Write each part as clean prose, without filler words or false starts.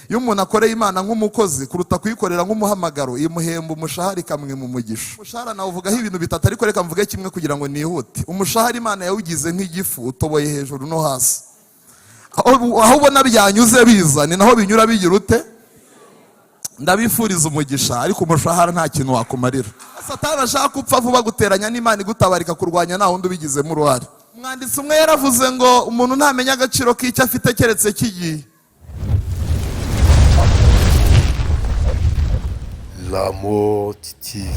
iyo umuntu akoreye Imana nk'umukozi kuruta kuyikorera nk'umuhamagaro, imuhemba umushahara ikamwe mu mugisha. Umushahara nawuvugaho ibintu bitatu, ariko reka mvuge kimwe kugira ngo nihute. Umushahara Imana yawugize nk'igifu, utoboye hejuru no hasi. Aho ubona byanyuze biza ni naho binyura bigira ute. Ndabifuriza umugisha, ariko umushahara nta kintu wakumarira. Satani ashaka gupfa vuba guteranya n'Imana igutabarika kurwanya nta wundi ubigizemo uruhare. Umwanditsi umwe yaravuze ngo umuntu ntamenya agaciro k'icyo afite keretse kigiye. La Moti TV.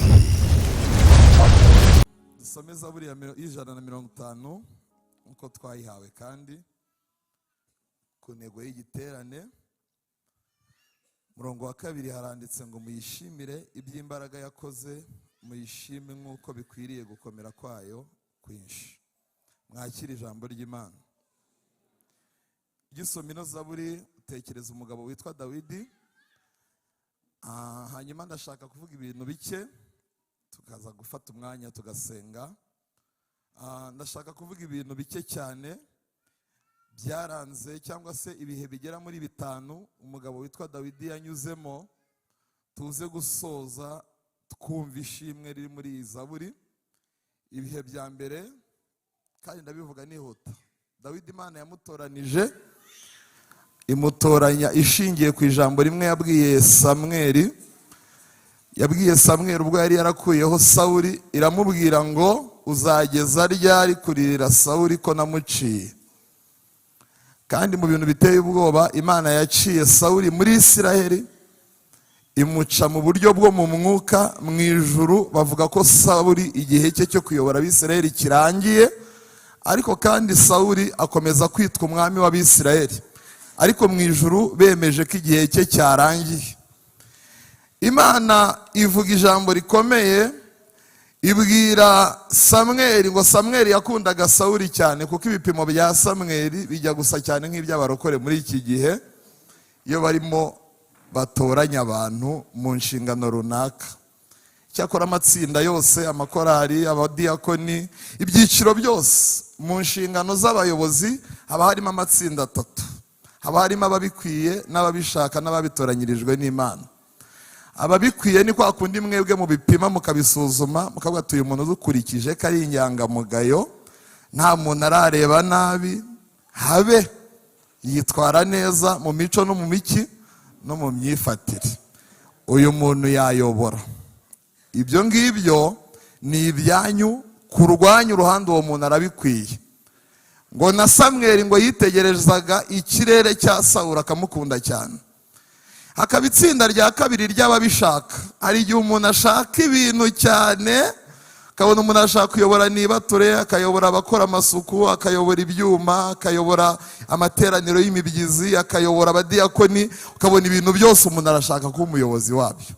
Dusome Zaburi ya 150 uko twayihawe, kandi ku ntego y'igiterane. Murongo wa 2 haranditse ngo muyishimire iby'imbaraga yakoze, muyishime nk'uko bikwiriye gukomera kwayo kwinshi. Mwakira ijambo ry'Imana. Gisoma ino Zaburi utekereza umugabo witwa Dawidi. Hanyuma ndashaka kuvuga ibintu bike, tukaza gufata umwanya tugasenga. Ndashaka kuvuga ibintu bike cyane byaranze cyangwa se ibihe bigera muri 5 umugabo witwa Dawidi yanyuzemo, tuze gusoza twumva ishimwe riri muri iyi Zaburi. Ibihe bya mbere, kandi ndabivuga nihuta. Dawidi Imana yamutoranije, imutoranya ishingiye ku ijambo rimwe yabwiye Samweli. Yabwiye Samweli ubwo yari yarakuyeho Sawuli, iramubwira ngo uzageza ryari kuririra Sawuli ko namuciye. Kandi mu bintu biteye ubwoba, Imana yaciye Sawuli muri Isiraheli, imuca mu buryo bwo mu mwuka. Mu ijuru bavuga ko Sawuli igihe cye cyo kuyobora Abisiraheli kirangiye, ariko kandi Sawuli akomeza kwitwa umwami w'Abisiraheli, ariko mu ijuru bemeje ko igihe cye cyarangiye. Imana ivuga ijambo rikomeye, ibwira Samweli ngo Samweli yakundaga Sawuli cyane, kuko ibipimo bya Samweli bijya gusa cyane nk'iby'abarokore muri iki gihe iyo barimo batoranya abantu mu nshingano runaka. Cyakora amatsinda yose, amakorari, abadiyakoni, ibyiciro byose, mu nshingano z'abayobozi haba harimo amatsinda 3. Haba harimo ababikwiye n'ababishaka n'ababitoranyirijwe n'Imana. Ababikwiye ni kwa kundi mwebwe mu bipima mukabisuzuma, mukavuga ati uyu muntu dukurikije ko ari inyangamugayo, nta muntu arareba nabi, habe yitwara neza mu mico no mu miki no mu myifatire, uyu muntu yayobora. Ibyo ngibyo ni ibyanyu, kurwanya uruhande uwo muntu arabikwiye. Ngo na Samweli ngo yitegerezaga ikirere cya Sawuli akamukunda cyane. Hakaba itsinda rya kabiri ry'ababishaka. Hari igihe umuntu ashaka ibintu cyane, akabona umuntu ashaka kuyobora nibature, akayobora abakora amasuku, akayobora ibyuma, akayobora amateraniro y'imibyizi, akayobora abadiyakoni, ukabona ibintu byose umuntu arashaka kuba umuyobozi wabyo,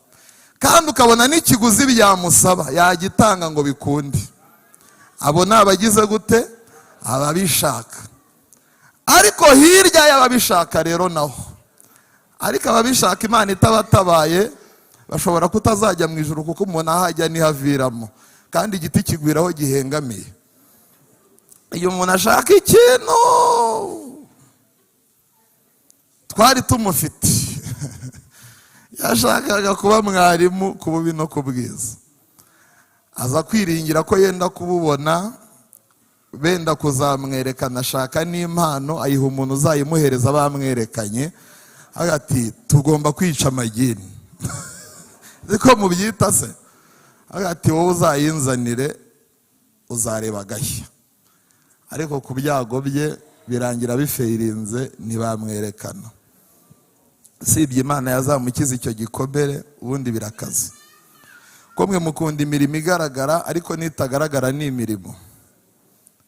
kandi ukabona n'ikiguzi byamusaba yagitanga ngo bikunde. Abo ni abagize gute? Ababishaka. Ariko hirya y'ababishaka rero naho, ariko ababishaka Imana itabatabaye bashobora kutazajya mu ijuru, kuko umuntu ahajya nihaviramo, kandi igiti kigwiraho gihengamiye. Iyo umuntu ashaka ikintu, twari tumufite yashakaga kuba mwarimu ku bubi no ku bwiza, aza kwiringira ko yenda kububona, benda kuzamwerekana, ashaka n'impano ayiha umuntu uzayimuhereza bamwerekanye. Agati tugomba kwica amagini ziko mubyita se. Agati wowe uzayinzanire uzareba agashya, ariko ku byago bye birangira bifeirinze ntibamwerekana. Sibye Imana yazamukiza icyo gikomere, ubundi birakaze. Ko mwe mukunda imirimo igaragara, ariko nitagaragara ni imirimo.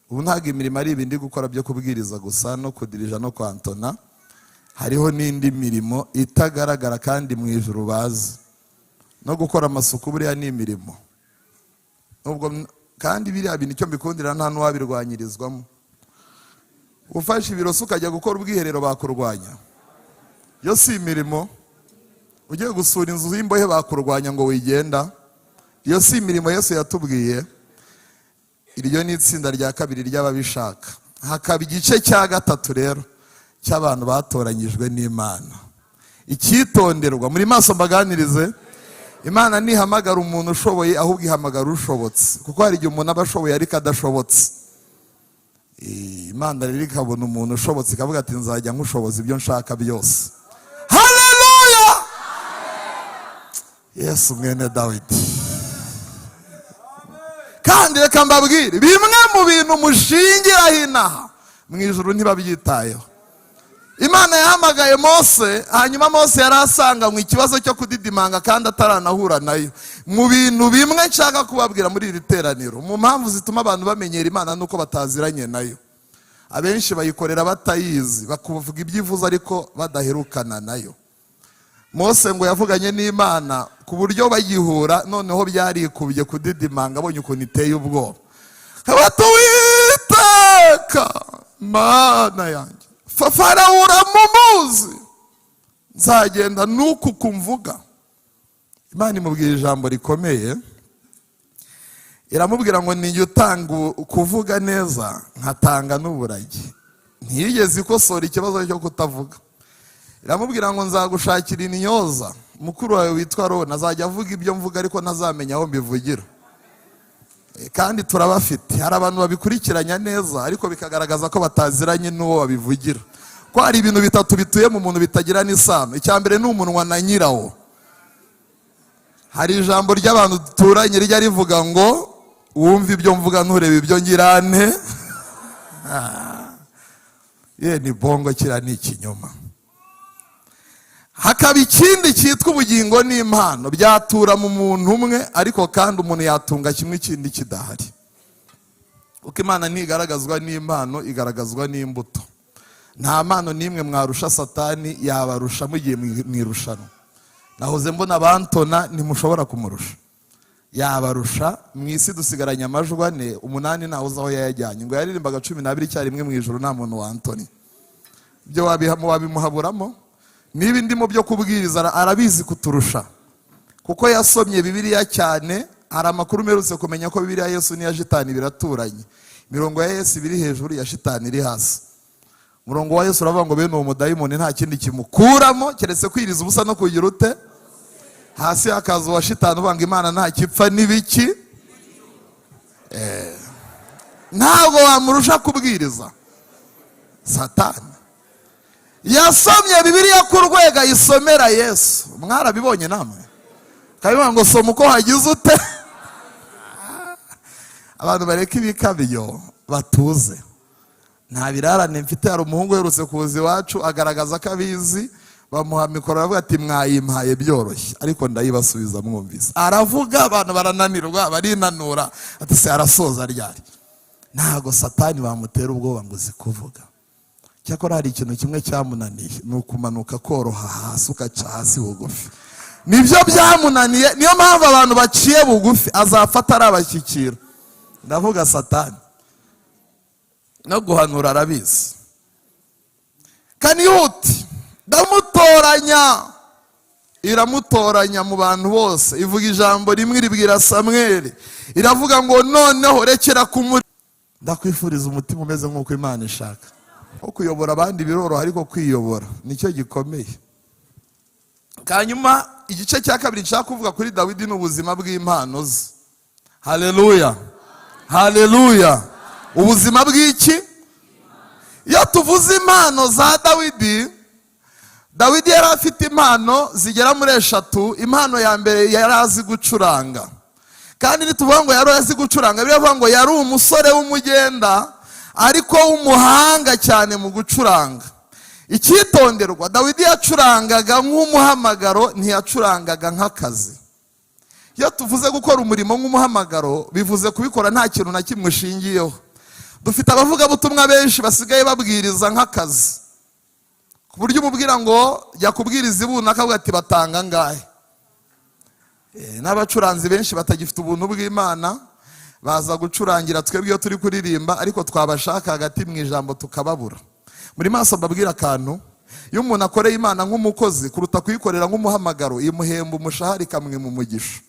Ubu ntabwo imirimo ari ibindi gukora byo kubwiriza gusa no kudirija no kwantona. Hariho n'indi mirimo itagaragara kandi mu ijuru bazi. No gukora amasuku buriya ni imirimo. Ubwo kandi biriya bintu icyo mbikundira nta n'uwabirwanyirizwamo. Ufashe ibiroso ukajya gukora ubwiherero bakurwanya, yo si imirimo. Ugiye gusura inzu y'imbohe bakurwanya ngo wigenda, yo si imirimo Yesu yatubwiye. Iryo ni itsinda rya kabiri ry'ababishaka. Hakaba igice cya gatatu rero cy'abantu batoranyijwe n'Imana. icyitonderwa, muri maso mbaganirize, Imana ntihamagara umuntu ushoboye, ahubwo ihamagara ushobotse, kuko hari igihe umuntu aba ashoboye ariko adashobotse. Imana rero ikabona umuntu ushobotse ikavuga ati nzajya nkushoboza ibyo nshaka byose. Haleluya! Yesu mwene Dawidi. Kandi reka mbabwire, bimwe mu bintu mushingiraho inaha mu ijuru ntibabyitayeho. Imana yahamagaye Mose, hanyuma Mose yari asanganywe ikibazo cyo kudidimanga kandi ataranahura nayo. Mu bintu bimwe nshaka kubabwira muri iri teraniro, mu mpamvu zituma abantu bamenyera Imana nuko bataziranye nayo. Abenshi bayikorera batayizi, bakuvuga ibyivuzo ariko badaherukana nayo. Mose ngo yavuganye n'Imana ku buryo bagihura, noneho byarikubye kudidimanga, abonye ukuntu iteye ubwoba. Witeka Mana yanjye, Farawo uramumuzi, nzagenda nuku kumvuga. Imana imubwira ijambo rikomeye, iramubwira ngo nijye utanga kuvuga neza nkatanga n'uburage. Ntiyigeze ikosora ikibazo cyo kutavuga. Iramubwira ngo nzagushakira intyoza, mukuru wawe witwa Aroni azajya avuga ibyo mvuga ariko ntazamenya aho mbivugira. Kandi turabafite, hari abantu babikurikiranya neza ariko bikagaragaza ko bataziranye n'uwo babivugira. Ko hari ibintu bitatu bituye mu muntu bitagira n'isano. Icya mbere ni umunwa na nyirawo. Hari ijambo ry'abantu duturanye rijya rivuga ngo wumva ibyo mvuga nturebe ibyo ngirane. Ni bongo, kira ni ikinyoma. Hakaba ikindi cyitwa ubugingo n'impano, byatura mu muntu umwe ariko kandi umuntu yatunga kimwe ikindi kidahari. Uko Imana ntigaragazwa n'impano, igaragazwa n'imbuto. Nta mpano n'imwe mwarusha Satani, yabarusha mugiye mu irushanwa. Nahoze mbona abantona ntimushobora kumurusha, yabarusha. Mu isi dusigaranye amajwi 4, 8 ntawe uzi aho yayajyanye. Ngo yaririmbaga 12 icyarimwe mu ijuru, nta muntu wa Antoni. Ibyo wabimuhaburamo. Niba ndimo byo kubwiriza arabizi kuturusha, kuko yasomye Bibiliya cyane. Hari amakuru merutse kumenya ko Bibiliya Yesu n'iya Shitani biraturanye. Mirongo ya Yesu biri hejuru, ya Shitani iri hasi. Murongo wa Yesu uravuga ngo bene uwo mudayimoni nta kindi kimukuramo keretse kwiriza ubusa no kugira ute. Hasi hakaza wa Shitani uvuga ngo Imana nta kipfa n'ibiki. Ntabwo wamurusha kubwiriza Satani. Yasomye Bibiliya ku rwego ayisomera Yesu. Mwarabibonye namwe? Kabivuga ngo soma uko hagize ute. Abantu bareka ibikabyo batuze. Nta birarane mfite. Hari umuhungu uherutse kuza iwacu agaragaza ko abizi, bamuha mikoro aravuga ati mwayimpaye byoroshye, ariko ndayibasubiza mwumvise. Aravuga abantu barananirwa, barinanura, ati se arasoza ryari. Ntago Satani bamutera ubwoba ngo uzi kuvuga. Cyakora hari ikintu kimwe cyamunaniye, ni ukumanuka koroha hasi ugaca hasi bugufi. Nibyo byamunaniye, niyo mpamvu abantu baciye bugufi azafata ari abashyikira. Ndavuga Satani no guhanura arabizi. Kaniyuti ndamutoranya, iramutoranya mu bantu bose. Ivuga ijambo rimwe ribwira Samweli, iravuga ngo noneho rekera kumuri. Ndakwifuriza umutima umeze nk'uko Imana ishaka. Ko kuyobora abandi biroroha ariko kwiyobora nicyo gikomeye. Kanyuma igice cya kabiri nshaka kuvuga kuri Dawidi n'ubuzima bw'impano ze. Haleluya, haleluya. Ubuzima bw'iki? Iyo tuvuze impano za Dawidi, Dawidi yari afite impano zigera muri 3. Impano ya mbere yari azi gucuranga. Kandi nituvuga ngo yari azi gucuranga, biravuga ngo yari umusore w'umugenda ariko w'umuhanga cyane mu gucuranga. Icyitonderwa, Dawidi yacurangaga nk'umuhamagaro, ntiyacurangaga nk'akazi. Iyo tuvuze gukora umurimo nk'umuhamagaro, bivuze kubikora nta kintu na kimwe ushingiyeho. Dufite abavuga butumwa benshi basigaye babwiriza nk'akazi, ku buryo umubwira ngo jya kubwiriza ibuntu akavuga ati batanga ngahe. N'abacuranzi benshi batagifite ubuntu bw'Imana, baza gucurangira twebwe iyo turi kuririmba, ariko twabashaka hagati mu ijambo tukababura. Muri maso mbabwira akantu, iyo umuntu akoreye Imana nk'umukozi kuruta kuyikorera nk'umuhamagaro, imuhemba umushahara ikamwe mu mugisha.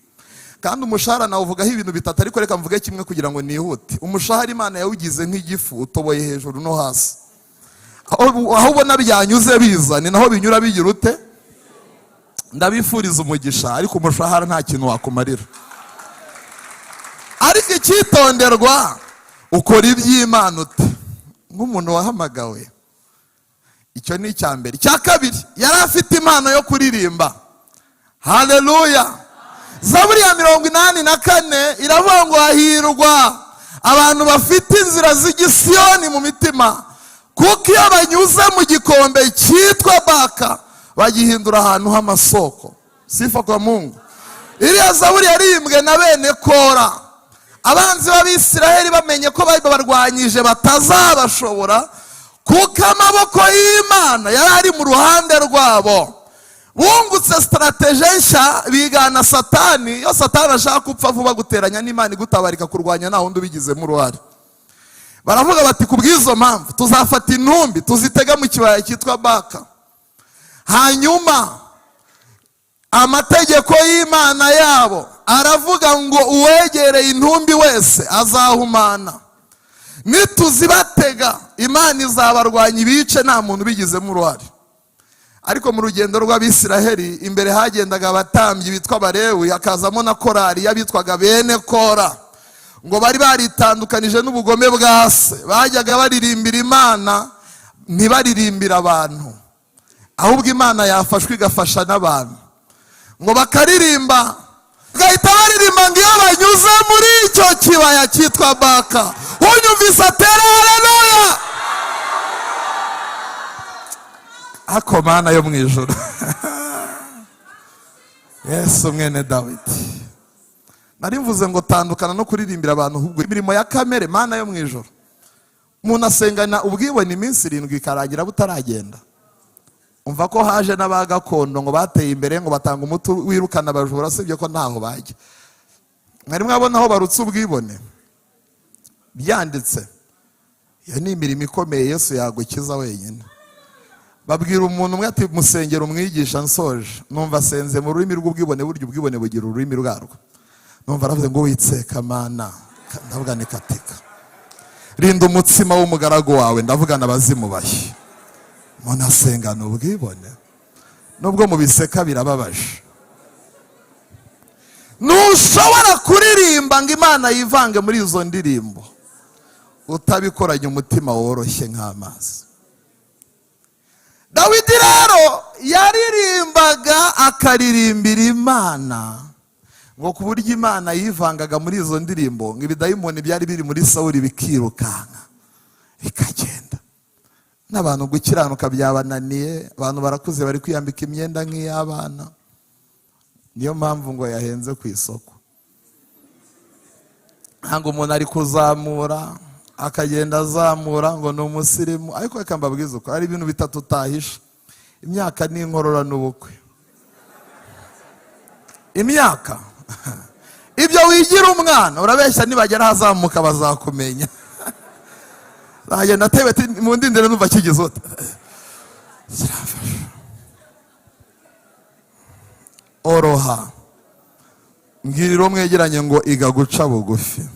Kandi umushahara nawe uvugaho ibintu bitatu, ariko reka mvuge kimwe kugira ngo nihute. Umushahara Imana yawugize nk'igifu, utoboye hejuru no hasi. Aho ubona byanyuze biza, ni naho binyura bigira ute. ndabifuriza umugisha, ariko umushahara nta kintu wakumarira. Ariko icyitonderwa, ukora iby'Imana ute nk'umuntu wahamagawe. Icyo ni icya mbere. Icya kabiri, yari afite impano yo kuririmba. Haleluya. Zaburi ya 84 iravuga ngo hahirwa abantu bafite inzira z'igisiyoni mu mitima, kuko iyo banyuze mu gikombe cyitwa Baka bagihindura ahantu h'amasoko. Sifa kwa Mungu. Iriya zaburi yaririmbwe na bene Kora. Abanzi b'Abisiraheli bamenye ko barwanyije batazabashobora, kuko amaboko y'Imana yari ari mu ruhande rwabo. Bungutse strategie nshya, bigana Satani. Iyo Satani ashaka gupfa vuba guteranya n'Imana igutabarika kurwanya nta wundi ubigizemo uruhare. Baravuga bati kubw'izo mpamvu tuzafata intumbi tuzitega mu kibaya cyitwa Baka, hanyuma amategeko y'Imana yabo aravuga ngo uwegereye intumbi wese azahumana. Nituzibatega Imana izabarwanya ibice nta muntu ubigizemo uruhare. Ariko mu rugendo rw'Abisiraheli imbere hagendaga abatambyi bitwa Abalewi, hakazamo na korari y'abitwaga bene Kora. Ngo bari baritandukanije n'ubugome bwa se, bajyaga baririmbira Imana ntibaririmbira abantu, ahubwo Imana yafashwe igafasha n'abantu. Ngo bakaririmba, bagahita baririmba ngo iyo banyuze muri icyo kibaya cyitwa Baka, unyumvise atere haleluya. Ako Mana yo mu ijuru. Yesu mwene Dawidi. Nari mvuze ngo tandukana no kuririmbira abantu, ahubwo imirimo ya kamere. Mana yo mu ijuru, umuntu asengana ubwibone iminsi 7 ikarangira butaragenda. Umva ko haje n'abagakondo ngo bateye imbere ngo batanga umuti wirukana abajura, sibyo ko ntaho bajya. Mwari mwabona aho barutse ubwibone byanditse. Iyo ni imirimo ikomeye Yesu yagukiza wenyine. Babwira umuntu umwe ati musengera umwigisha nsoje, numva asenze mu rurimi rw'ubwibone, buryo ubwibone bugira ururimi rwarwo. Numva aravuze ngo witseka Mana, ndavuga ni katika rinda umutsima w'umugaragu wawe, ndavuga nabazimu bahe. Umuntu asengana ubwibone nubwo mu biseka birababaje. Ntushobora kuririmba ngo Imana yivange muri izo ndirimbo utabikoranye umutima woroshye nk'amazi. Dawidi rero yaririmbaga akaririmbira Imana, ngo ku buryo Imana yivangaga muri izo ndirimbo, ngo ibidayimoni byari biri muri Sawuli bikirukanka bikagenda. N'abantu gukiranuka byabananiye, abantu barakuze bari kwiyambika imyenda nk'iy'abana. Niyo mpamvu ngo yahenze ku isoko. Ntabwo umuntu ari kuzamura akagenda azamura ngo ni umusirimu. Ariko reka mbabwize uko hari ibintu bitatu utahisha: imyaka n'inkorora n'ubukwe. Imyaka ibyo wigira umwana, urabeshya nibagera hazamuka bazakumenya. Zagenda atebe mu ndindire numva kigize ute. Oroha mbwiriro mwegeranye ngo iga guca bugufi.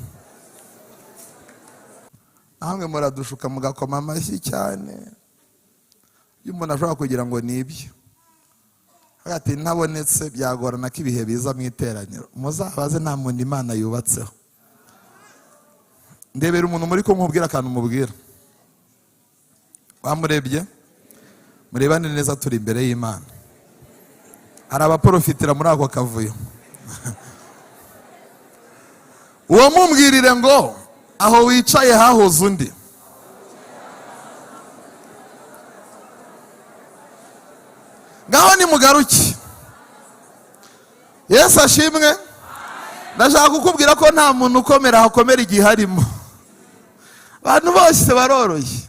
Namwe muradushuka mugakoma amashyi cyane. Iyo umuntu ashobora kugira ngo ni ibyo, hagati ntabonetse byagorana ko ibihe biza mu iteraniro. Muzabaze nta muntu Imana yubatseho. Ndebera umuntu muri ko mubwira akantu mubwira. Bamurebye, murebane neza, turi imbere y'Imana. Hari abaprofitira muri ako kavuyo. Uwo mumbwirire ngo aho wicaye hahoze undi. Ngaho ni mugaruki. Yesu ashimwe. Ndashaka kukubwira ko nta muntu ukomera hakomera igihe harimo. Abantu bose baroroshye.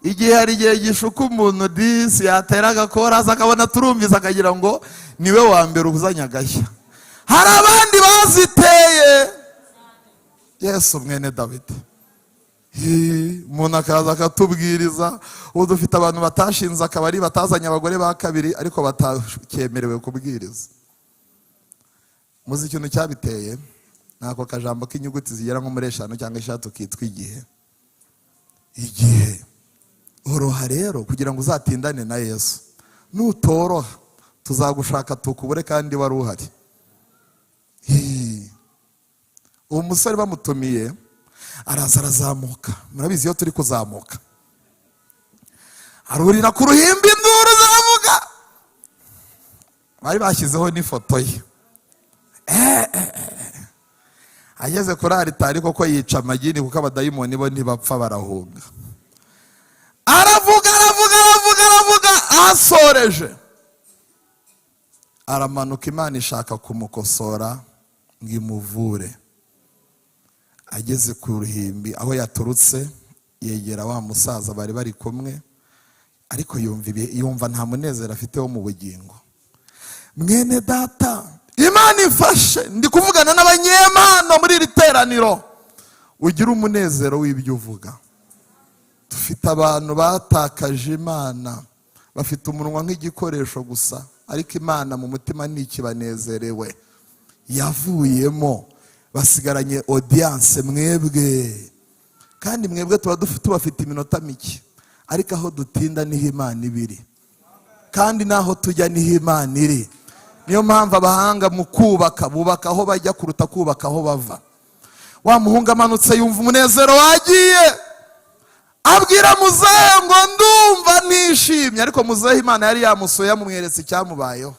Igihe hari igihe gishuka umuntu disi yatera agakora akabona turumviza akagira ngo niwe wa mbere uzanye agashya. Hari abandi baziteye. Yesu mwene Dawidi. Umuntu akaza akatubwiriza. Ubu dufite abantu batashinze akabari, batazanye abagore ba kabiri ariko batakemerewe kubwiriza. Muzi ikintu cyabiteye? Nako kajambo k'inyuguti zigera nko muri 5 cyangwa 6 kitwa igihe. Igihe. Oroha rero kugira ngo uzatindane na Yesu. Nutoroha tuzagushaka tukubure kandi wari uhari. Uwo musore bamutumiye araza arazamuka. Murabizi iyo turi kuzamuka arurira ku ruhimbi, induru zavuga. Bari bashyizeho n'ifoto ye. Ageze kuri aritari koko yica amagini, kuko abadayimoni bo ntibapfa, barahunga. Aravuga. Asoreje aramanuka, Imana ishaka kumukosora ngo imuvure. Ageze ku ruhimbi aho yaturutse, yegera wa musaza bari bari kumwe, ariko yumva nta munezero afite wo mu bugingo. Mwene data, Imana ifashe, ndi kuvugana n'abanyempano muri iri teraniro, ugira umunezero w'ibyo uvuga. Dufite abantu batakaje Imana, bafite umunwa nk'igikoresho gusa, ariko Imana mu mutima ntikibanezerewe. Yavuyemo, basigaranye audience. Mwebwe kandi mwebwe tuba tubafite iminota mike, ariko aho dutinda niho Imana ibiri, kandi naho tujya niho Imana iri. Niyo mpamvu abahanga mu kubaka bubaka aho bajya kuruta kubaka aho bava. Wa muhungu amanutse yumva umunezero wagiye, abwira muzehe ngo ndumva nishimye. Ariko muzehe Imana yari yamusuye, yamumweretse icyamubayeho,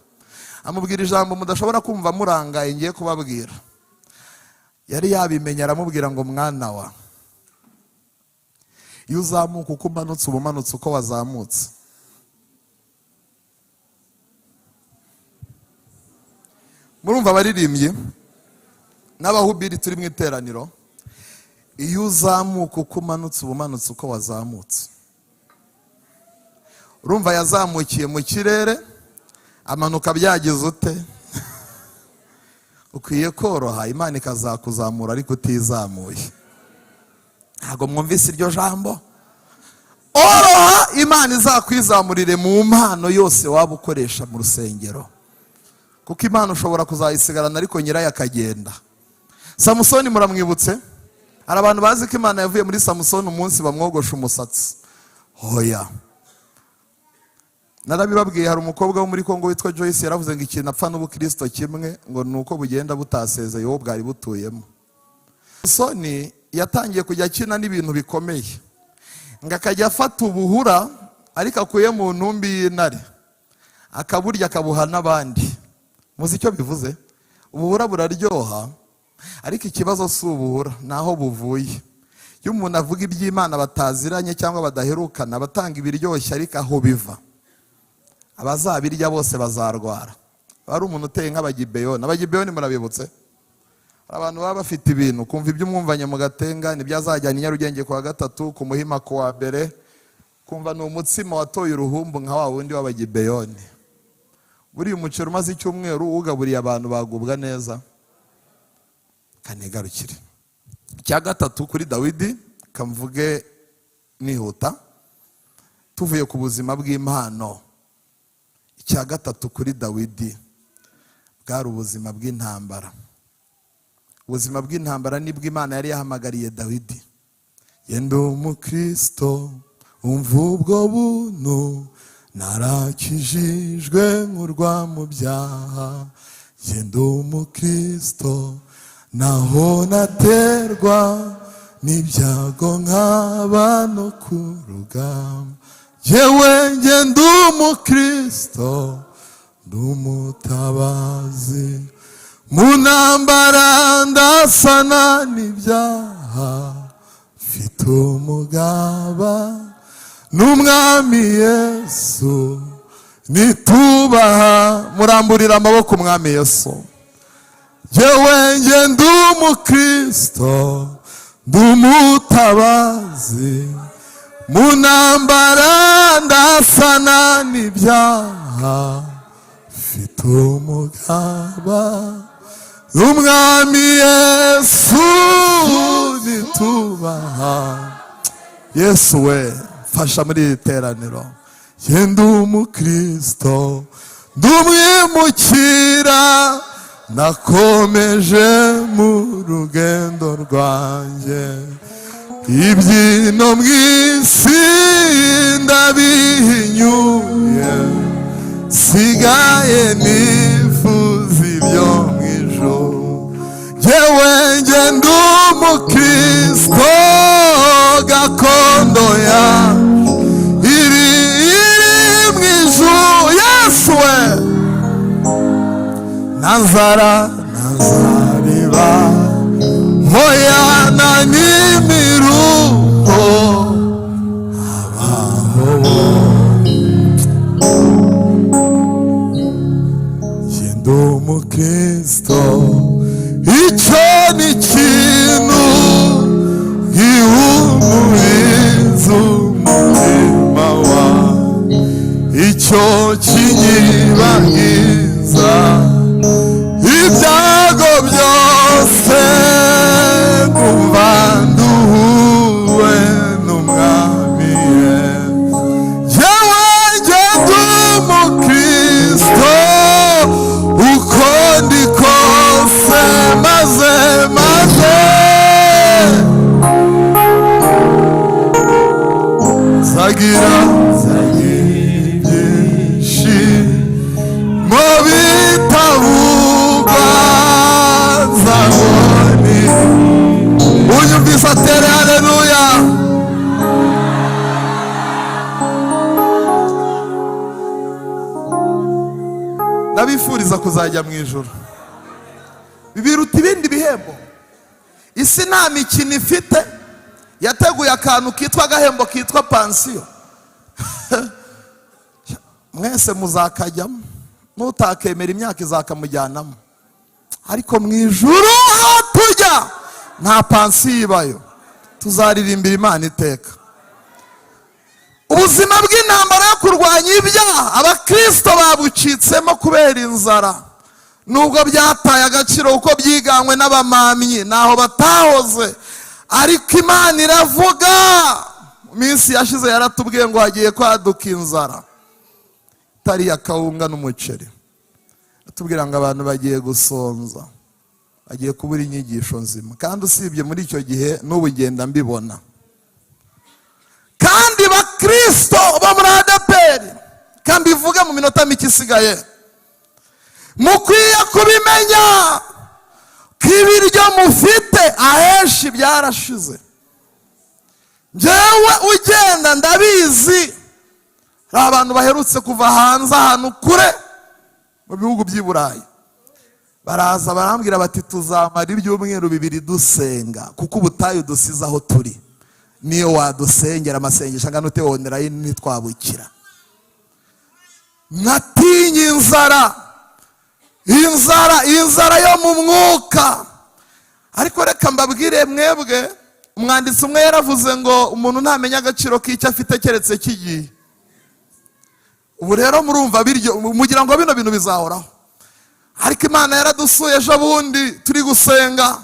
amubwira ijambo mudashobora kumva murangaye ngiye kubabwira. Yari yabimenye, aramubwira ngo mwana wa, iyo uzamuka uko umanutse uba umanutse uko wazamutse. Murumva abaririmbyi n'abahubiri turi mu iteraniro, iyo uzamuka uko umanutse uba umanutse uko wazamutse. Urumva yazamukiye mu kirere, amanuka byagize ute? Ukwiye koroha, Imana ikazakuzamura ariko utizamuye. Ntabwo mwumvise iryo jambo? Oroha, Imana izakwizamurire mu mpano yose waba ukoresha mu rusengero, kuko Imana ushobora kuzayisigarana ariko nyirayo akagenda. Samusoni muramwibutse? Hari abantu bazi ko Imana yavuye muri Samusoni umunsi bamwogosha umusatsi. Hoya, narabibabwiye. Hari umukobwa wo muri Kongo witwa Joyce, yaravuze ngo ikintu apfa n'ubukristo kimwe, ngo ni uko bugenda butasezeye wowe bwari butuyemo. Samusoni yatangiye kujya akina n'ibintu bikomeye, ngo akajya afata ubuhura ariko akuye mu ntumbi y'intare, akaburya akabuha n'abandi. Muzi icyo bivuze? Ubuhura buraryoha, ariko ikibazo si ubuhura, naho buvuye. Iyo umuntu avuga iby'Imana bataziranye cyangwa badaherukana, batanga ibiryoshye ariko aho biva, abazabirya bose bazarwara. Bari umuntu uteye nk'abagibeyoni. Abagibeyoni murabibutse? Abantu baba bafite ibintu, kumva ibyo umwumvanye mu Gatenga nibyo azajyana i Nyarugenge ku wa gatatu, ku Muhima ku wa mbere, kumva ni umutsima watoye uruhumbu nka wa wundi w'abagibeyoni. Buriya umuceri umaze icyumweru ugaburiye abantu bagubwa neza. Kanigarukire. Icya gatatu kuri Dawidi, kamvuge nihuta, tuvuye ku buzima bw'impano. Icya gatatu kuri Dawidi bwari ubuzima bw'intambara. Ubuzima bw'intambara nibwo Imana yari yahamagariye Dawidi. Yenda umukristo, umva ubwo buntu, narakijijwe nkurwa mu byaha. Yenda umukristo, naho naterwa n'ibyago nkaba no ku rugamba. Yewe ngenda umukristo, ndumutabazi, mu ntambara ndasana n'ibyaha, mfite umugaba n'umwami Yesu, nitubaha. Muramburira amaboko umwami Yesu. Yewe ngenda umukristo, ndumutabazi, mu ntambara ndasana n'ibyaha, mfite umugaba n'umwami Yesu, nitubaha. Yesu we, fasha muri iri teraniro. Yenda umukristo, ndumwimukira, nakomeje mu rugendo rwanjye. Ibyino mw'isi ndabihinyuye, sigaye nifuza ibyo mu ijuru. Yewe nge ndi umukristo, gakondo yacu iri mu ijuru. Yesu we, nazariba hoyana n'imiruho abaho. Nge ndi umukristo, icyo ni ikintu gihumuriza umutima wawe, icyo kinyibagiza ibyago byose, kumva nduhuwe n'umwami Yesu. Yewe nge ndi umukristo, uko ndi kose, maze zagira byinshi mu bitavuga, zaboni. Unyumvise atere haleluya. Ndabifuriza kuzajya mu ijuru. Biruta ibindi bihembo. Isi nta mikino ifite, yateguye akantu kitwa agahembo kitwa pansiyo. Mwese muzakajyamo, nutakemera imyaka izakamujyanamo. Ariko mu ijuru aho tujya nta pansiyo ibayo, tuzaririmbira Imana iteka. Ubuzima bw'intambara yo kurwanya ibyaha abakristo babucitsemo kubera inzara. Nubwo byataye agaciro kuko byiganywe n'abamamyi, naho batahoze. Ariko Imana iravuga. Mu minsi yashize yaratubwiye ngo hagiye kwaduka inzara itari akawunga n'umuceri. Atubwira ngo abantu bagiye gusonza, bagiye kubura inyigisho nzima. Kandi usibye muri icyo gihe n'ubu genda mbibona. Kandi bakristo bo muri ADEPR, kandi bivuge mu minota mike isigaye, mukwiye kubimenya ko ibiryo mufite ahenshi byarashize. Njyewe ugenda ndabizi, hari abantu baherutse kuva hanze ahantu kure mu bihugu by'i Burayi, baraza barambwira bati tuzamara ibyumweru 2 dusenga, kuko ubutayu dusize aho turi. Niyo wadusengera amasengesho angana ute online ntitwabukira. Natinye inzara yo mu mwuka. Ariko reka mbabwire mwebwe, umwanditsi umwe yaravuze ngo umuntu ntamenya agaciro k'icyo afite keretse kigiye. Ubu rero murumva biryo, mugira ngo bino bintu bizahoraho. Ariko Imana yaradusuye ejo bundi turi gusenga.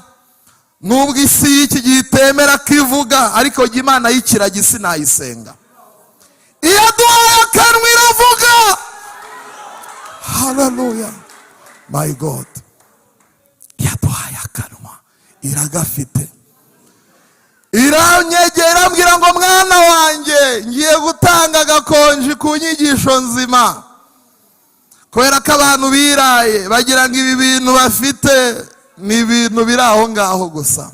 Nubwo isi y'iki gihe itemera kivuga, ariko Imana y'ikiragi sinayisenga. Iyo duhaye akanwa iravuga. Hallelujah. My God. Iyo duhaye akanwa iragafite. Iranyegera ambwira ngo mwana wanjye, ngiye gutanga agakonji ku nyigisho nzima. Kubera ko abantu biraye bagira ngo ibi bintu bafite ni ibintu biri aho ngaho gusa.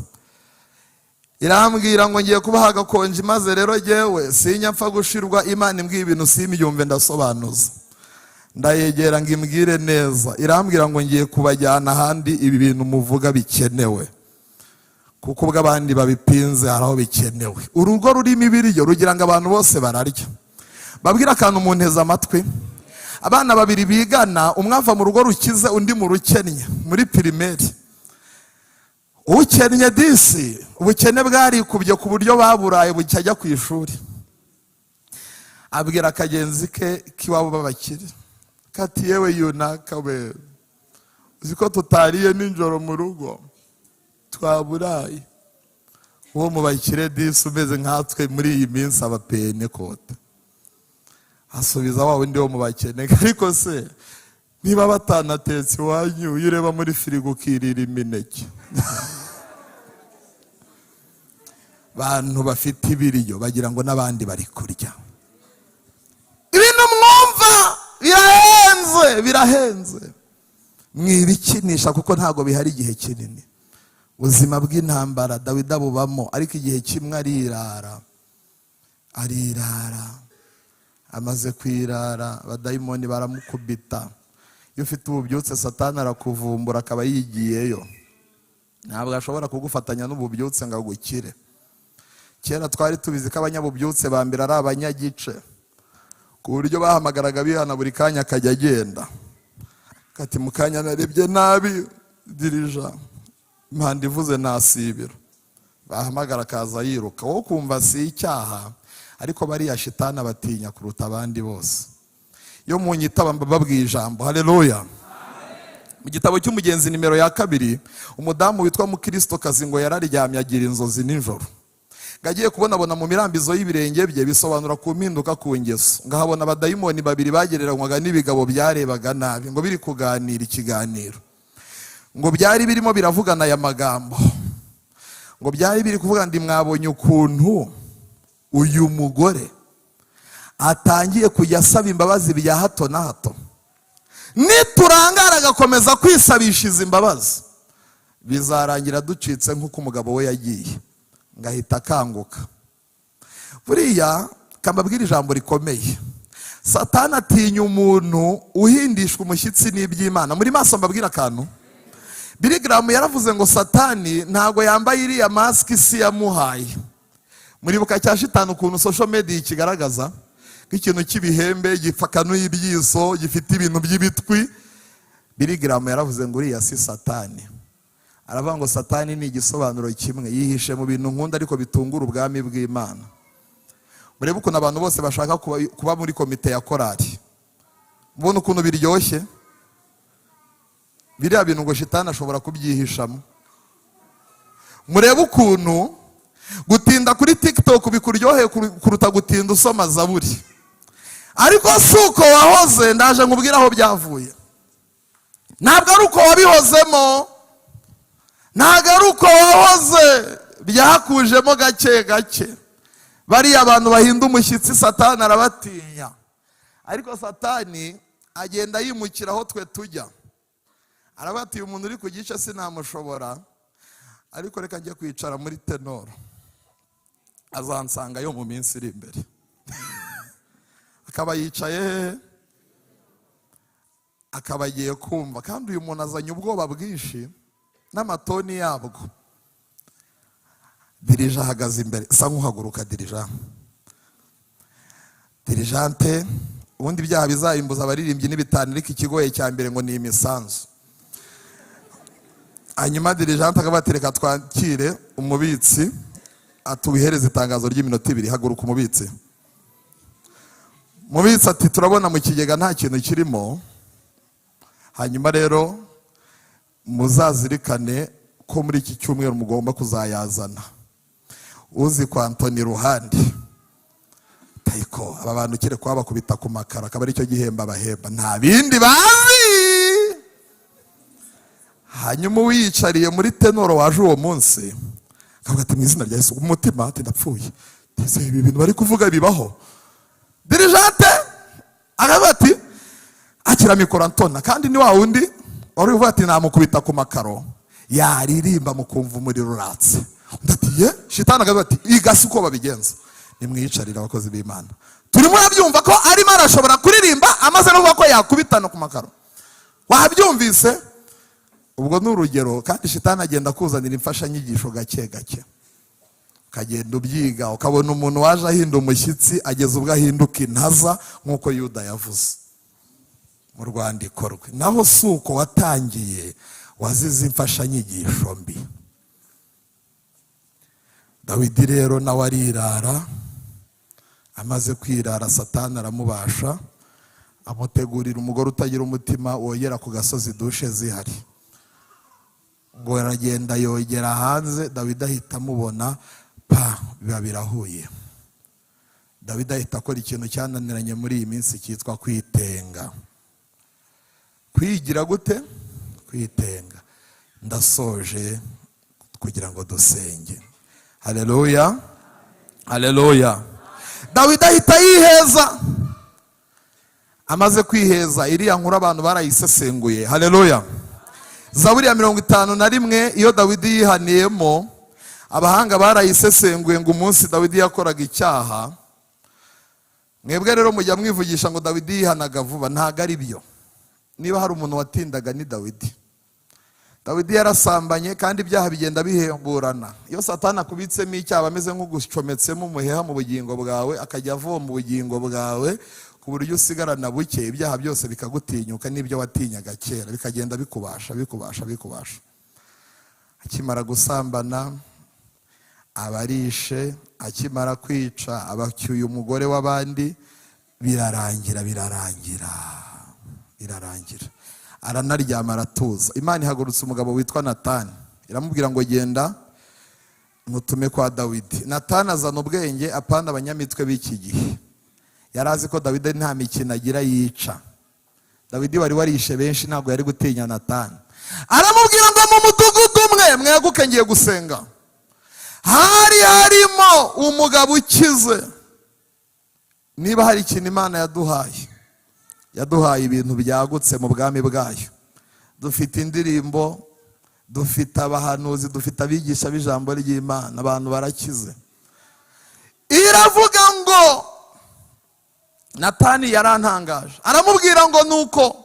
Irambwira ngo ngiye kubaha agakonji, maze rero jyewe sinyapfa gushirwa. Imana imbwiye ibintu simbyumve ndasobanuza. Ndayegera ngo imbwire neza. Irambwira ngo ngiye kubajyana ahandi ibi bintu muvuga bikenewe, kuko ubwo abandi babipinze hari aho bikenewe. Urugo rurimo ibiryo rugira ngo abantu bose bararya. Babwira akantu mu nteze amatwi. Abana 2 bigana, umwe ava mu rugo rukize undi mu rukennye muri primaire. Ukennye disi ubukene bwarikubye ku buryo baburaye bucyajya ku ishuri. Abwira akagenzi ke kiwabo babakire, kati yewe yunaka we, uziko tutariye ninjoro mu rugo twaburaye. Uwo mu bakire disi umeze nkatwe muri iyi minsi abapene kote. Asubiza wa wundi wo mu bakene, ariko se niba batanatetse iwanyu ureba muri firigo ukirira imineke. Bantu bafite ibiryo bagira ngo n'abandi bari kurya. Ibintu mwumva birahenze. birahenze mwibikinisha kuko ntago bihari igihe kinini. Ubuzima bw'intambara Dawidi abubamo, ariko igihe kimwe arirara. Amaze kwirara abadayimoni baramukubita. Iyo ufite ububyutse Satani arakuvumbura akaba yigiyeyo, ntabwo ashobora kugufatanya n'ububyutse ngo agukire. Kera twari tubizi ko abanyabubyutse ba mbere ari abanyagice, ku buryo bahamagaraga bihana buri kanya akajya agenda kati mu kanya narebye nabi dirija impanda ivuze nasibira, bahamagara akaza yiruka. Wowe kumva si icyaha, ariko bariya shitani batinya kuruta abandi bose. Yo mu nyitaba babwiye ijambo. Haleluya. Mu gitabo cy'umugenzi nimero ya 2, umudamu witwa Mukristo kazi ngo yararyamye agira inzozi nijoro. Ngagiye kubonabona mu mirambizo y'ibirenge bye, bisobanura ku mpinduka ku ngeso. Ngahabona abadayimoni babiri bagereranywaga n'ibigabo byarebaga nabi, ngo biri kuganira ikiganiro. Ngo byari birimo biravugana aya magambo, ngo byari biri kuvuga ndi mwabonye ukuntu uyu mugore atangiye kujya asaba imbabazi bya hato na hato, niturangara agakomeza kwisabishiza imbabazi bizarangira ducitse nk'uko umugabo we yagiye. Ngahita akanguka. Buriya kambabwira ijambo rikomeye, Satani atinya umuntu uhindishwa umushyitsi n'iby'Imana. Muri maso mbabwira akantu, Billy Graham yaravuze ngo Satani ntago yambaye iriya mask isi yamuhaye. Muribuka cya shitani ukuntu social media ikigaragaza nk'ikintu cy'ibihembe gipfakanuye ibyiso gifite ibintu by'ibitwi. Billy Graham yaravuze ngo uriya si Satani. Aravuga ngo Satani ni igisobanuro kimwe, yihishe mu bintu nkunda ariko bitungura ubwami bw'Imana. Murebe ukuntu abantu bose bashaka kuba muri komite ya korali, mubona ukuntu biryoshye. Biriya bintu ngo shitani ashobora kubyihishamo. Murebe ukuntu gutinda kuri TikTok bikuryoheye kuruta gutinda usoma Zaburi. Ariko suko wahoze, ndaje nkubwira aho byavuye. Ntabwo ari uko wabihozemo, ntabwo ari uko wahoze, byakujemo gake gake. Bariya abantu bahinda umushyitsi Satani arabatinya, ariko Satani agenda yimukira aho twe tujya. Arabatiye umuntu uri ku gice sinamushobora, ariko reka njye kwicara muri tenoro, azansanga yo mu minsi iri imbere. Akaba yicaye, akaba agiye kumva, kandi uyu muntu azanye ubwoba bwinshi n'amatoni yabwo. Dirija ahagaze imbere, sa nk'uhaguruka dirija. Dirijante, ubundi ibyaha bizayimbuza abaririmbyi n'ibitanu, ariko ikigoye cya mbere ngo ni imisanzu. Hanyuma dirijante akabatereka twakire umubitsi, atubihereza itangazo ry'iminota 2. Haguruka umubitsi. Umubitsi ati turabona mu kigega nta kintu kirimo, hanyuma rero muzazirikane ko muri iki cyumweru mugomba kuzayazana. Uzi kwa Antoni Ruhande tayiko aba bantu kire kwa bakubita ku makara, akaba ari cyo gihemba bahemba, nta bindi bazi. Hanyuma wiyicariye muri tenoro waje uwo munsi akavuga ati mu izina rya Yesu, umutima ati ndapfuye, ese ibi bintu bari kuvuga bibaho. Dirijante akavuga ati akira mikoro Antona, kandi ni wa wundi wari uvuga ati namukubita ku makaro, yaririmba mukumva umuriro uratse. Ndatiye shitani akavuga ati igasi uko babigenza. Nimwiyicarira abakozi b'Imana, turimo yabyumva ko arimo arashobora kuririmba amaze no kuvuga ko yakubitana ku makaro. Wabyumvise? Ubwo n'urugero, kandi shitani agenda kuzanira imfashanyigisho gake gake, ukagenda ubyiga, ukabona umuntu waje ahinda umushyitsi ageze ubwo ahinduka intaza nk'uko Yuda yavuze mu rwandiko rwe. Naho suko watangiye wazize imfashanyigisho mbi. Dawidi rero nawe arirara, amaze kwirara Satani aramubasha, amutegurira umugore utagira umutima wogera ku gasozi dushe zihari. Ngo aragenda yogera hanze, Dawidi ahita amubona, biba birahuye. Dawidi ahita akora ikintu cyananiranye muri iyi minsi cyitwa kwitenga. Kwigira gute? Kwitenga. Ndasoje kugira ngo dusenge. Haleluya, haleluya. Dawidi ahita yiheza, amaze kwiheza. Iriya nkuru abantu barayisesenguye. Haleluya. Zaburi ya 51 iyo Dawidi yihaniyemo, abahanga barayisesenguye ngo umunsi Dawidi yakoraga icyaha. Mwebwe rero mujya mwivugisha ngo Dawidi yihanaga vuba, ntago ari byo. Niba hari umuntu watindaga ni Dawidi. Dawidi yarasambanye kandi ibyaha bigenda bihemburana. Iyo Satani akubitsemo icyaha ameze nk'ugucometsemo umuheha mu bugingo bwawe, akajya avoma mu bugingo bwawe ku buryo usigarana buke, ibyaha byose bikagutinyuka n'ibyo watinyaga kera bikagenda bikubasha. Akimara gusambana abarishe, akimara kwica abacyuye umugore w'abandi, birarangira. Aranaryama aratuza. Imana ihagurutse umugabo witwa Natani, iramubwira ngo genda mutume kwa Dawidi. Natani azana ubwenge apana abanyamitwe b'iki gihe. Yari azi ko Dawidi nta mikino agira yica. Dawidi wari warishe benshi, ntabwo yari gutinya Natani. Aramubwira ngo mu mudugudu umwe mweguke ngiye gusenga, hari harimo umugabo ukize. Niba hari ikintu Imana yaduhaye ibintu byagutse mu bwami bwayo. Dufite indirimbo, dufite abahanuzi, dufite abigisha b'ijambo ry'Imana, abantu barakize. Iravuga ngo Natani yarantangaje, aramubwira ngo nuko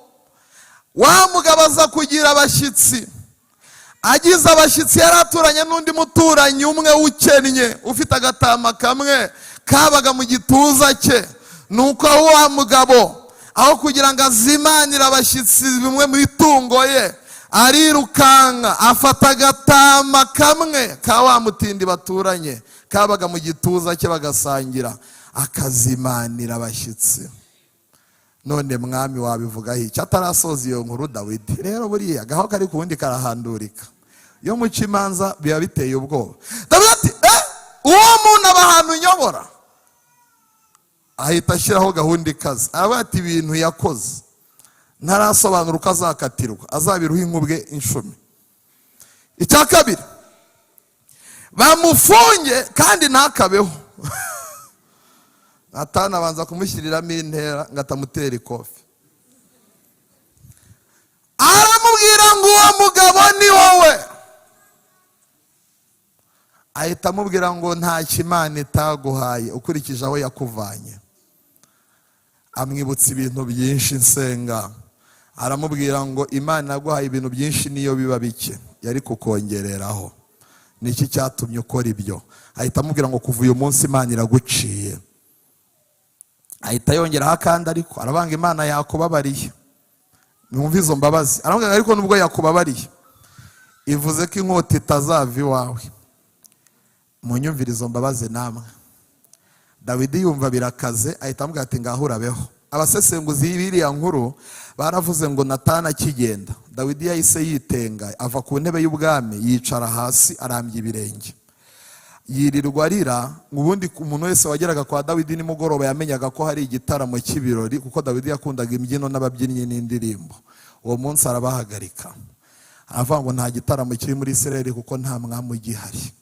wa mugabo aza kugira abashyitsi. Agize abashyitsi yaraturanye n'undi muturanyi umwe ukennye, ufite agatama kamwe kabaga mu gituza cye. Nuko wa mugabo aho kugira ngo azimanire abashyitsi bimwe mu itungo ye, arirukanka afata agatama kamwe ka wa mutindi baturanye kabaga mu gituza cye, bagasangira, akazimanira abashyitsi. None mwami wabivugaho iki? Atarasoza iyo nkuru Dawidi rero buriya gaho kari kuwundi karahandurika. Iyo muca imanza biba biteye ubwoba. Dawidi ati uwo muntu abahantu nyobora, ahita ashyiraho gahunda ikaze. Aravuga ati ibintu yakoze ntarasobanura uko azakatirwa, azabiruha inkubwe inshumi. Icya kabiri, bamufunge kandi ntakabeho. Natani abanza kumushyiriramo intera ngo atamutera ikofi. Aramubwira ngo uwo mugabo ni wowe. Ahita amubwira ngo nta Imana itaguhaye ukurikije aho yakuvanye. Amwibutsa ibintu byinshi nsenga. Aramubwira ngo Imana yaguhaye ibintu byinshi, niyo biba bike yari kukongereraho. Niki cyatumye ukora ibyo? Ahita amubwira ngo kuva uyu munsi Imana iraguciye. Ahita yongeraho kandi ariko arabanga Imana yakubabariye. Numva izo mbabazi. Aramubwira ariko nubwo yakubabariye, ivuze ko inkota itazava iwawe. Munyumvira izo mbabazi namwe. Dawidi yumva birakaze, ahita amubwira ati ngaho urabeho. Abasesenguzi b'iriya nkuru baravuze ngo Natani akigenda, Dawidi yahise yitenga, ava ku ntebe y'ubwami yicara hasi arambya ibirenge, yirirwa arira. Ubundi umuntu wese wageraga kwa Dawidi nimugoroba yamenyaga ko hari igitaramo cy'ibirori, kuko Dawidi yakundaga imbyino n'ababyinnyi n'indirimbo. Uwo munsi arabahagarika, aravuga ngo nta gitaramo kiri muri Isirayeli kuko nta mwami ugihari.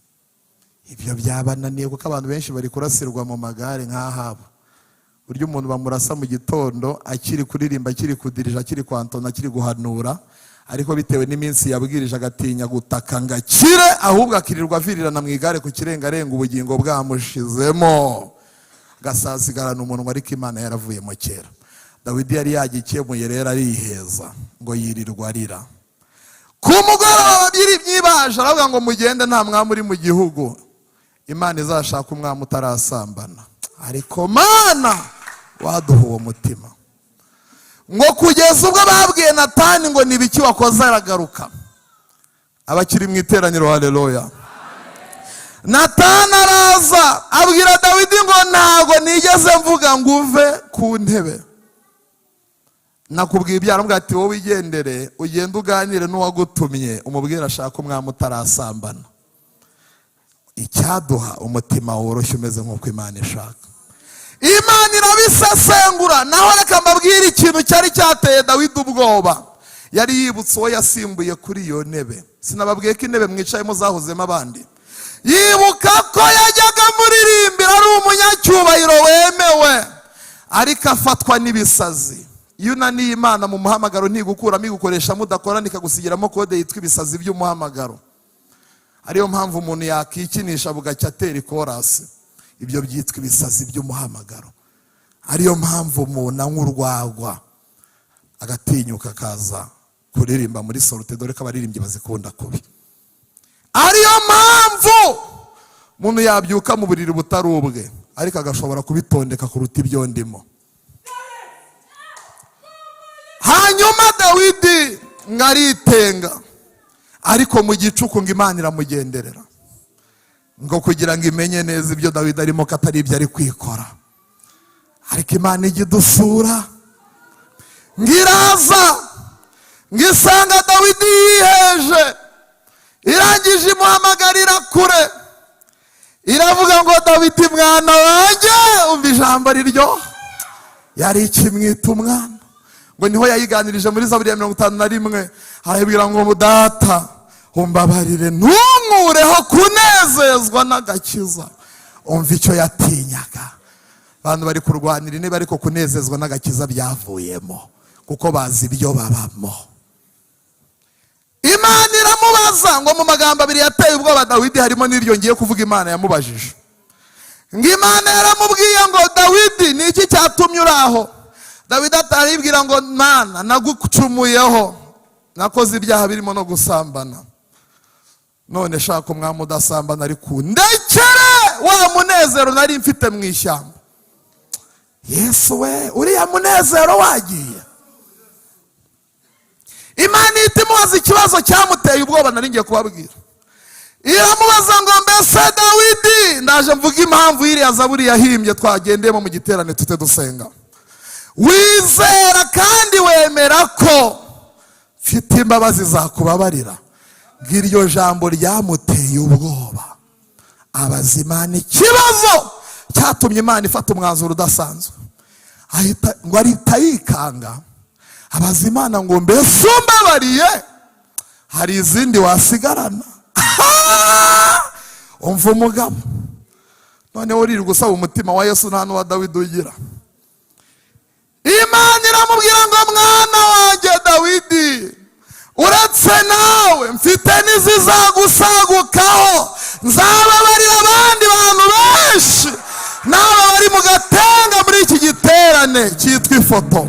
Ibyo byabananiye kuko abantu benshi bari kurasirwa mu magare nk'ahabo. Buryo umuntu bamurasa mu gitondo akiri kuririmba, akiri kudirija, akiri kwantona, akiri guhanura, ariko bitewe n'iminsi yabwirije agatinya gutaka ngo akire, ahubwo akirirwa avirirana mu igare ku kirengarenga, ubugingo bwamushizemo, gasasigarana umunwa, ariko Imana yaravuyemo kera. Dawidi yari yagikemuye rero ariheza ngo yirirwa arira. Ku mugoroba by'imyibaje aravuga ngo mugende, nta mwami uri mu gihugu, Imana izashaka umwami utarasambana. Ariko Mana waduha uwo mutima. Ngo kugeza ubwo babwiye Natani ngo nibiki wakoze, aragaruka. Abakiri mu iteraniro, haleluya. Natani araza abwira Dawidi ngo ntago nigeze mvuga ngo uve ku ntebe. Nakubwiye ibyo. Aramubwira ati wowe igendere, ugende uganire n'uwagutumye, umubwire ashaka umwami utarasambana. Icyaduha umutima woroshye umeze nk'uko Imana ishaka. Imana irabisesengura. Naho reka mbabwire ikintu cyari cyateye Dawidi ubwoba. Yari yibutse uwo yasimbuye kuri iyo ntebe. Sinababwiye ko intebe mwicayemo zahuzemo abandi. Yibuka ko yajyaga muririmbira, ari umunyacyubahiro wemewe, ariko afatwa n'ibisazi. iyo unaniye Imana mu muhamagaro ntigukuramo, igukoresha mudakorana, ikagusigiramo kode yitwa ibisazi by'umuhamagaro. Ariyo mpamvu umuntu yakikinisha bugacya atera ikorasi, ibyo byitwa ibisazi by'umuhamagaro. Ariyo mpamvu umuntu anywa urwagwa agatinyuka akaza kuririmba muri sorute, dore ko abaririmbyi bazikunda kubi. Ariyo mpamvu umuntu yabyuka mu buriri butari ubwe, ariko agashobora kubitondeka kuruta ibyo ndimo. Hanyuma Dawidi ngaritenga, ariko mu gicuku ngo Imana iramugenderera, ngo kugira ngo imenye neza ibyo Dawidi arimo ko atari ibyo ari kwikora. Ariko Imana ijya idusura, ngiraza ngisanga Dawidi yiheje, irangije imuhamagarira kure, iravuga ngo Dawidi mwana wanjye, umva ijambo riryo. Yari ikimwita umwana, ngo niho yayiganirije muri Zaburi ya 51, arabwira ngo data umbabarire, ntunkureho kunezezwa n'agakiza. Umva icyo yatinyaga. Abantu bari kurwanira intebe, ariko kunezezwa n'agakiza byavuyemo, kuko bazi ibyo babamo. Imana iramubaza, ngo mu magambo abiri yateye ubwoba Dawidi harimo n'iryo ngiye kuvuga Imana yamubajije. Ngo Imana yaramubwiye ngo Dawidi, ni iki cyatumye uraho? Dawidi ataribwira ngo Mana nagucumuyeho, nakoze ibyaha birimo no gusambana. None shaka umwami udasambana, ariko ndekere wa munezero nari mfite mu ishyamba. Yesu we, uriya munezero wagiye. Imana itimubaza ikibazo cyamuteye ubwoba nari ngiye kubabwira. Iramubaza ngo mbese Dawidi, ndaje mvuga impamvu iriya Zaburi yahimbye twagendeyemo mu giterane tute dusenga. Wizera kandi wemera ko mfite imbabazi zakubabarira. Ngiryo jambo ryamuteye ubwoba. Abaza Imana ikibazo cyatumye Imana ifata umwanzuro udasanzwe. Ngo arita yikanga, abaza Imana ngo mbese umbabariye, hari izindi wasigarana? Umva umugabo, none uririrwa usaba umutima wa Yesu nta n'uwa Dawidi ugira. Imana iramubwira ngo mwana wanjye Dawidi, uretse nawe mfite n'izizagusagukaho, nzababarira abandi bantu benshi, n'aba bari mu gatenga muri iki giterane cyitwa ifoto.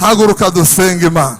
Haguruka dusenga Imana.